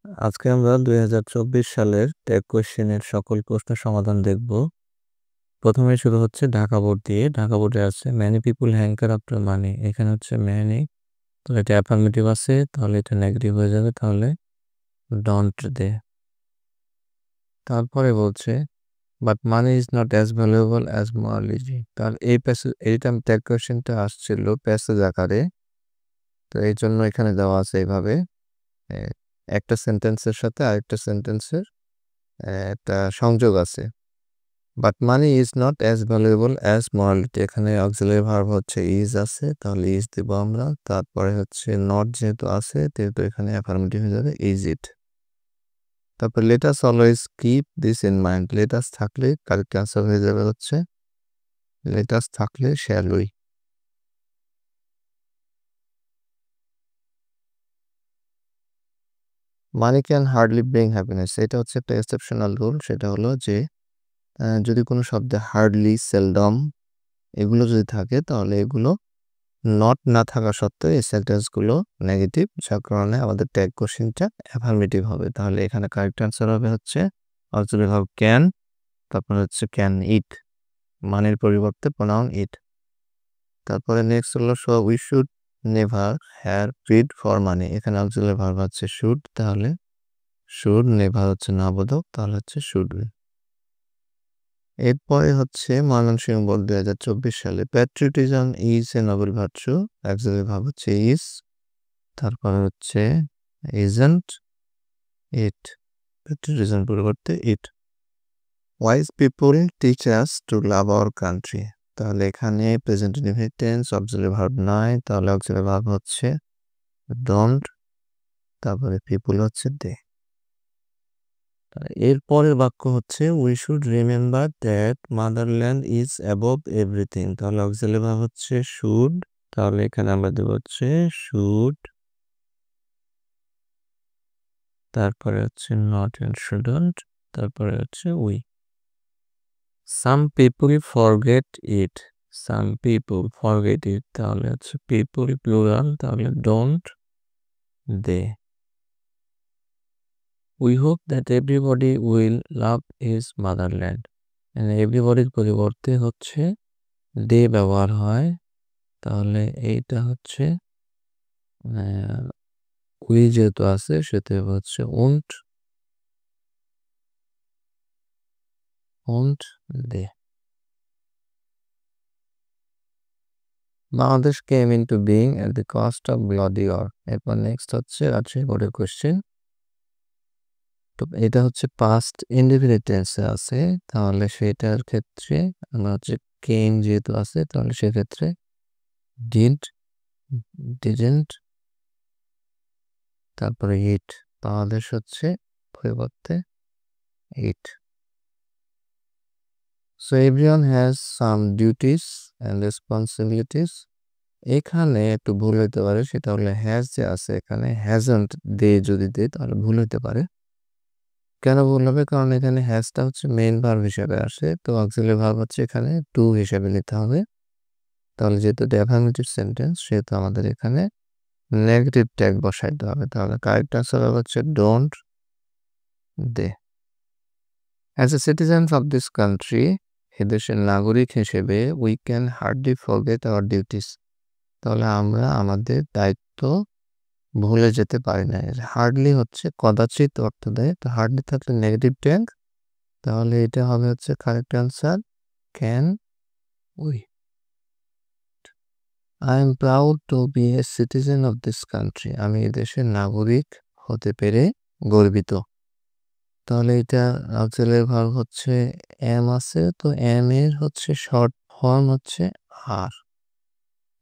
আজকে আমরা 2024 সালের ট্যাগ কোয়েশ্চেনের সকল প্রশ্নের সমাধান দেখব। প্রথমে শুরু হচ্ছে ঢাকা বোর্ড দিয়ে। ঢাকা বোর্ডে আছে many people hanker after money. এখানে হচ্ছে ম্যানি, তো এটা অ্যাফার্মেটিভ আছে, তাহলে এটা নেগেটিভ হয়ে যাবে, তাহলে ডোন্ট দে। তারপরে বলছে but money is not as valuable as morality. তাহলে এই প্যাসেজ, এইটা ট্যাগ কোয়েশ্চেনটা আসছিল প্যাসেজ আকারে, তো এই জন্য এখানে দেওয়া আছে এইভাবে একটা সেন্টেন্সের সাথে আরেকটা সেন্টেন্সের একটা সংযোগ আছে। But money is not as valuable as morality. এখানে অক্সিলারি ভার্ব হচ্ছে ইজ আছে, তাহলে ইজ দেবো আমরা। তারপরে হচ্ছে নট যেহেতু আছে যেহেতু এখানে অ্যাফার্মেটিভ হয়ে যাবে ইজ ইট। তারপর let us always keep this in mind. Let us থাকলে কারেক্ট অ্যান্সার হয়ে যাবে হচ্ছে লেটাস থাকলে shall we. Money can hardly bring happiness. এটা হচ্ছে একটা এক্সেপশনাল রুল। সেটা হলো যে যদি কোনো শব্দে হার্ডলি, সেলডম এগুলো যদি থাকে তাহলে এগুলো নট না থাকা সত্ত্বেও এই সেন্টেন্সগুলো নেগেটিভ, যার কারণে আমাদের ট্যাগ কোশ্চেনটা অ্যাফার্মেটিভ হবে। তাহলে এখানে কারেক্ট অ্যান্সার হবে হচ্ছে অক্সিলারি ভার্ব ক্যান, তারপর হচ্ছে ক্যান ইট, মানির পরিবর্তে প্রোনাউন ইট। তারপরে নেক্সট হলো so we should never have pried for money. এখানে অক্সিলারি ভার্ব হচ্ছে শুড, তাহলে শুড, নেভার হচ্ছে নাবোধক, তাহলে হচ্ছে শুড বি। এরপরে হচ্ছে ময়মনসিংহ বোর্ড 2024 সালে patriotism is a noble virtue. Auxiliary verb হচ্ছে ইজ, তারপরে হচ্ছে ইজন্ট, ইট, প্যাট্রিয়টিজম পরিবর্তে it. Wise people teach us to love our country. তাহলে এখানে present indefinite tense, auxiliary verb নাই, তাহলে অক্সিলারি ভার্ব হচ্ছে ডোন্ট, তারপরে পিপল হচ্ছে দে। এরপরের বাক্য হচ্ছে we should remember that motherland is above everything. তাহলে অক্সিলারি ভার্ব হচ্ছে শুড, তাহলে এখানে আমরা দেব হচ্ছে শুড, তারপরে হচ্ছে নট এন্ড শুডন্ট, তারপরে হচ্ছে we. Some people forget it. Some people forget it, তাহলে হচ্ছে পিপল প্লুরাল, তাহলে don't they. We hope that everybody will love his motherland. এভরিবডির পরিবর্তে হচ্ছে দে ব্যবহার হয়, তাহলে এইটা হচ্ছে উই যেহেতু আছে সেটা হচ্ছে won't, won't they. Bangladesh came into being at the cost of bloody war. এরপর নেক্সট হচ্ছে রাজশাহী বোর্ডের কোশ্চেন। তো এটা হচ্ছে পাস্ট ইনডিফিনিট টেন্সে আছে, তাহলে সেটার ক্ষেত্রে আমরা হচ্ছে কেম যেহেতু আছে তাহলে সেক্ষেত্রে ডিড, ডিডেন্ট, তারপরে ইট। বাংলাদেশ হচ্ছে পরিবর্তে it. So everyone has some duties and responsibilities. এখানে একটু ভুল হতে পারে, সেটা হলো হ্যাজ যে আছে এখানে হ্যাজন্ট দে যদি দে তাহলে ভুল হতে পারে। কেন ভুল হবে? কারণ এখানে হ্যাজটা হচ্ছে মেইন ভার্ব হিসেবে আসে, তো অক্সিলারি ভার্ব হচ্ছে এখানে টু হিসেবে নিতে হবে। তাহলে যেহেতু ডেফিনিটিভ সেন্টেন্স সেহেতু আমাদের এখানে নেগেটিভ ট্যাগ বসাইতে হবে। তাহলে কারেক্ট আনসার হচ্ছে don't they. As a citizens of this country, এ দেশের নাগরিক হিসেবে we can hardly forget our duties. তাহলে আমরা আমাদের দায়িত্ব ভুলে যেতে পারি না। হার্ডলি হচ্ছে কদাচিৎ অর্থ দেয়, তো হার্ডলি থাকলে নেগেটিভ ট্যাগ, তাহলে এটা হবে হচ্ছে correct answer can we. I am proud to be a citizen of this country. আমি এই দেশের নাগরিক হতে পেরে গর্বিত। তাহলে এটা অক্সিলারি ভার্ব হচ্ছে এম আছে, তো এম এর হচ্ছে শর্ট ফর্ম হচ্ছে আর,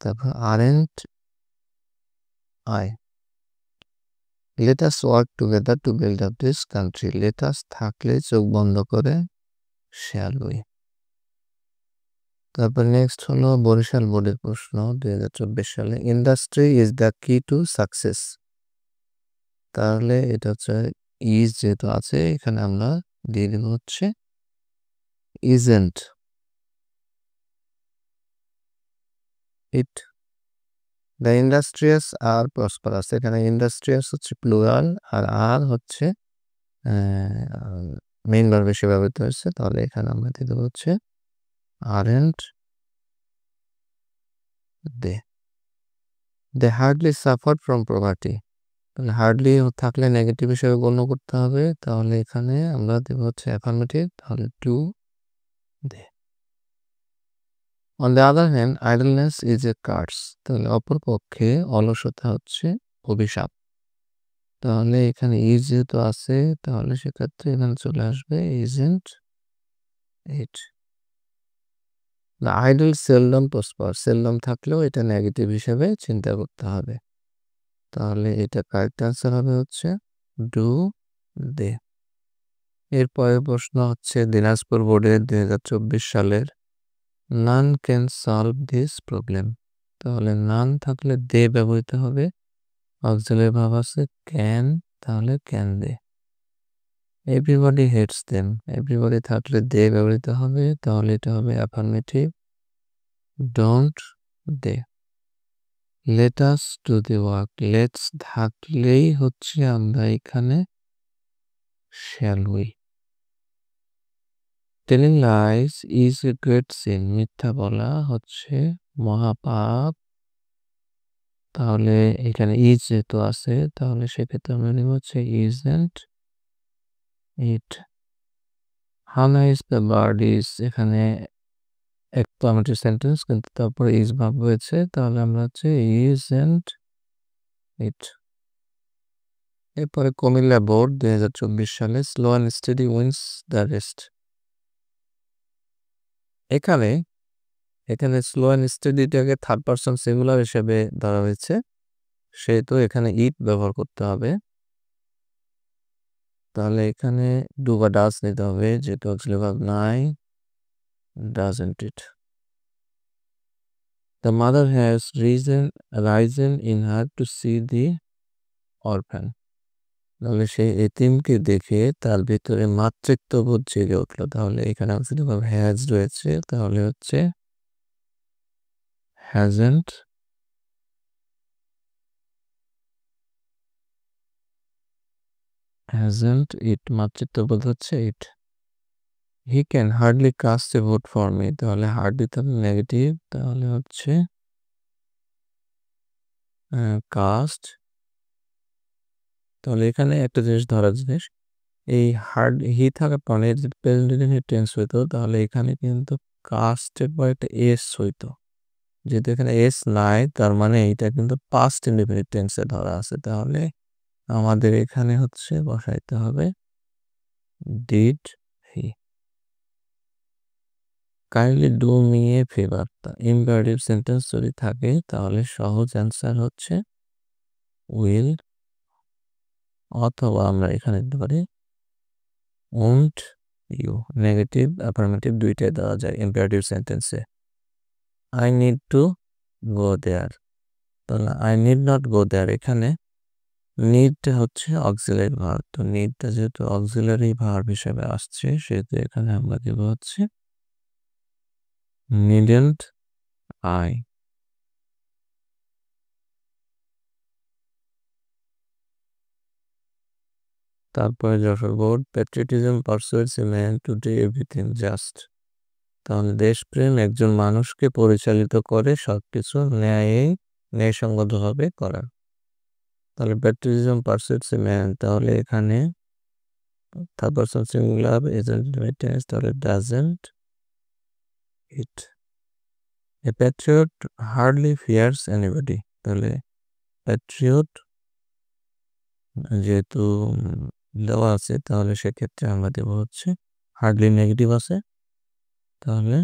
তারপর aren't I. Let us work together to build up this country. Late us থাকলে চোখ বন্ধ করে শ্যাল উই। তারপর নেক্সট হলো বরিশাল বোর্ডের প্রশ্ন 2024 সালে। ইন্ডাস্ট্রি ইজ দ্য কি টু সাকসেস। তাহলে এটা হচ্ছে ইজ যেহেতু আছে এখানে আমরা দিয়ে দেব হচ্ছে isn't, it the industrious are prosperous, এখানে ইন্ডাস্ট্রিয়াস হচ্ছে প্লুরাল আর হচ্ছে মেইন ভার্ব হিসেবে ব্যবহৃত হয়েছে। তাহলে এখানে আমরা দিয়ে দেবো হচ্ছে aren't they hardly suffer from poverty. তাহলে হার্ডলি থাকলে নেগেটিভ হিসেবে গণ্য করতে হবে। তাহলে এখানে আমরা দেব হচ্ছে অ্যাফার্মেটিভ, তাহলে do they. On the other hand idleness is a curse, তাহলে অপরপক্ষে অলসতা হচ্ছে অভিশাপ। তাহলে এখানে ইজ যেহেতু আছে তাহলে সেক্ষেত্রে এখানে চলে আসবে isn't it. Idol seldom prosper, seldom থাকলেও এটা নেগেটিভ হিসেবে চিন্তা করতে হবে। তাহলে এটা কারেক্ট অ্যান্সার হবে হচ্ছে ডু দে। এরপরের প্রশ্ন হচ্ছে দিনাজপুর বোর্ডের 2024 সালের none can solve this problem. তাহলে নান থাকলে দে ব্যবহৃত হবে, অক্সিলারি ভার্ব আছে ক্যান, তাহলে can they. Everybody hates them, everybody থাকলে দে ব্যবহৃত হবে, তাহলে এটা হবে affirmative don't they. Let us do the work, let's থাকলেই হচ্ছে আমরা এখানে shall we. Telling lies is a great sin, মিথ্যা বলা হচ্ছে মহাপাপ। তাহলে এখানে ইজ যেহেতু আছে তাহলে সেক্ষেত্রে আমরা নিব হচ্ছে isn't it. How nice the bird is, এখানে এক্সক্লেমেটরি সেন্টেন্স কিন্তু তারপরে ইজ ভাব হয়েছে, তাহলে আমরা হচ্ছে ইজন্ট ইট। এরপরে কুমিল্লা বোর্ড 2024 সালে slow and steady wins the rest. এখানে স্লো অ্যান্ড স্টেডিটাকে থার্ড পারসন সিঙ্গুলার হিসেবে ধরা হয়েছে, সেহেতু এখানে ইট ব্যবহার করতে হবে। তাহলে এখানে ডু বা ডাজ নিতে হবে, যেহেতু অক্সিলারি ভার্ব নাই, doesn't it. The mother has risen in her to see the orphan. তাহলে সেই এতিমকে দেখে তার ভিতরে মাতৃত্ববোধ জেগে উঠলো। তাহলে এখানে অক্সিলারি ভার্ব হ্যাজ রয়েছে, তাহলে হচ্ছে হ্যাজেন্ট ইট, মাতৃত্ববোধ হচ্ছে it. He can hardly cast a vote for me, তাহলে হার্ডলি তাহলে নেগেটিভ, তাহলে হচ্ছে কাস্ট। তাহলে এখানে একটা জিনিস ধরার জিনিস, এই হি থাকার পরে যদি প্রেজেন্ট টেন্স হইতো তাহলে এখানে কিন্তু কাস্টের পর একটা এস হইতো, যেহেতু এখানে এস নাই তার মানে এটা কিন্তু পাস্ট ইনডিফিনিট টেন্সে ধরা আছে। তাহলে আমাদের এখানে হচ্ছে বসাইতে হবে did he. Kindly do me a favour, imperative sentence যদি থাকে তাহলে সহজ অ্যান্সার হচ্ছে উইল, অথবা আমরা এখানে দিতে পারি ওন্ট ইউ। নেগেটিভ অ্যাফার্মেটিভ দুইটাই দেওয়া যায় ইম্পারেটিভ সেন্টেন্সে। আই নিড টু গো দেয়ার, তাহলে আই নিড নট গো দেয়ার, এখানে নিডটা হচ্ছে অক্সিলারি ভার্ব, তো নিডটা যেহেতু অক্সিলারি ভার্ব হিসেবে আসছে সেহেতু এখানে আমরা দেব হচ্ছে নিডেন্ট আই। তারপরে Jessore board patriotism persuades a man to do everything just. তাহলে দেশপ্রেম একজন মানুষকে পরিচালিত করে সবকিছু ন্যায়সঙ্গতভাবে করার। তাহলে প্যাট্রিয়টিজম পারসুয়েটস এ ম্যান, তাহলে এখানে third person singular agent tense, তাহলে doesn't it. A patriot hardly fears anybody, তাহলে প্যাট্রিয়ট যেহেতু দেওয়া আছে তাহলে সেক্ষেত্রে আমরা দেব হচ্ছে হার্ডলি নেগেটিভ আছে, তাহলে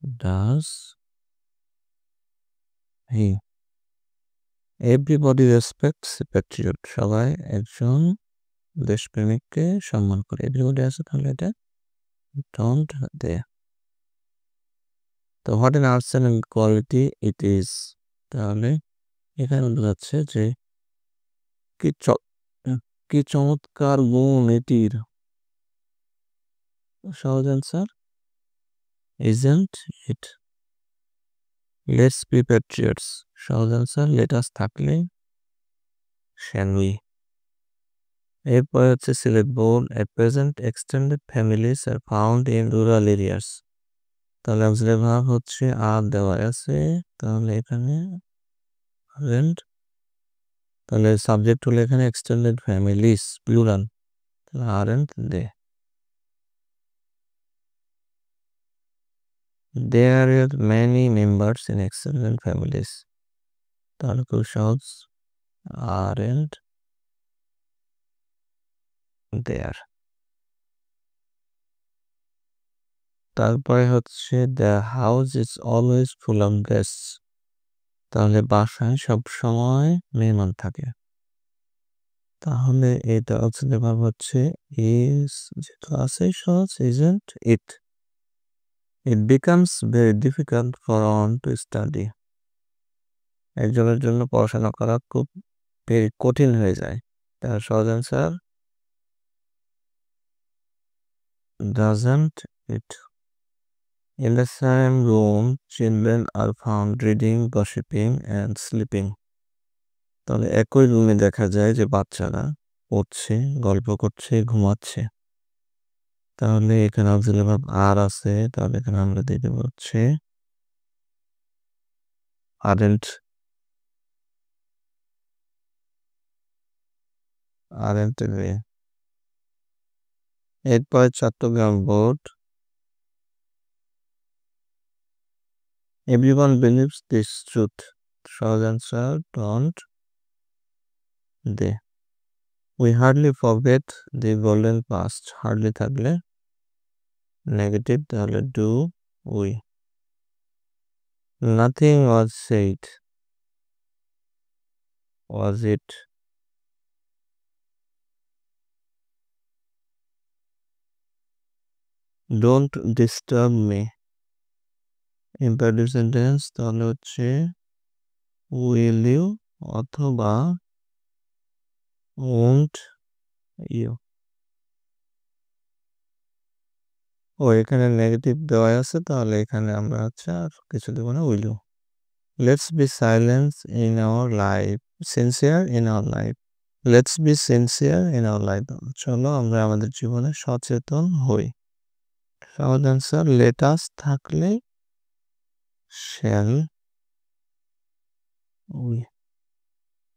does he. Everybody respects Patriot, সবাই একজন দেশপ্রেমিককে সম্মান করে, এভরিবডি আছে তাহলে এটা ডোন্ট দে। তো হোয়াট এন আর্টসেনাল কোয়ালিটি ইট ইজ, তাহলে এখানে বোঝাচ্ছে যে কি চমৎকার গুণ এটির। সহজ answer isn't it. Let's be patriots, সহজ অ্যান্সার লেট আস থাকলে শ্যাল উই। এরপরে হচ্ছে Sylhet board at present extended families are found in rural areas. তাহলে অক্সিলারি ভার্ব হচ্ছে আর দেওয়া আছে, তাহলে এখানে আরেন্ট, তাহলে সাবজেক্ট হলো এখানে এক্সটেন্ডেড ফ্যামিলিজ প্লুরাল, তাহলে aren't they. There are many members in extended families. তাহলে খুব সহজ, aren't there. তারপরে হচ্ছে the house is always full of guests. তাহলে বাসায় সব সময় মেহমান থাকে। তাহলে এটা অক্সিলারি ভার্ব হচ্ছে is, যেটা আছে সহজ, isn't it. It becomes very difficult for one to study. একজনের জন্য পড়াশোনা করা খুব কঠিন হয়ে যায়। তার সহজ answer doesn't it. In the same room, children are found reading, gossiping and sleeping. তাহলে একই রুমে দেখা যায় যে বাচ্চারা পড়ছে, গল্প করছে, ঘুমাচ্ছে। তাহলে এখানে অক্সিলারি ভার্ব আর আছে, তাহলে এখানে আমরা দিয়ে দেব হচ্ছে aren't. এরপরে Chattogram board everyone believes this truth. সহজ answer don't they. We hardly forget the golden past. Hardly থাকলে নেগেটিভ, তাহলে do we. Nothing was said. Was it. Don't disturb me. imperative sentence, তাহলে হচ্ছে will you অথবা won't you. ও এখানে negative দেওয়া আছে, তাহলে এখানে আমরা হচ্ছে আর কিছু দেবো না, will you. Let's be silent in our life, sincere in our life. Let's be sincere in our life. চলো আমরা আমাদের জীবনে সচেতন হই। সহজ অ্যান্সার let us থাকলে shall we.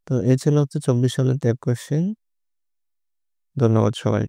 তো এই ছিল হচ্ছে 24 সালের ট্যাগ কোয়েশ্চেন। ধন্যবাদ সবাই।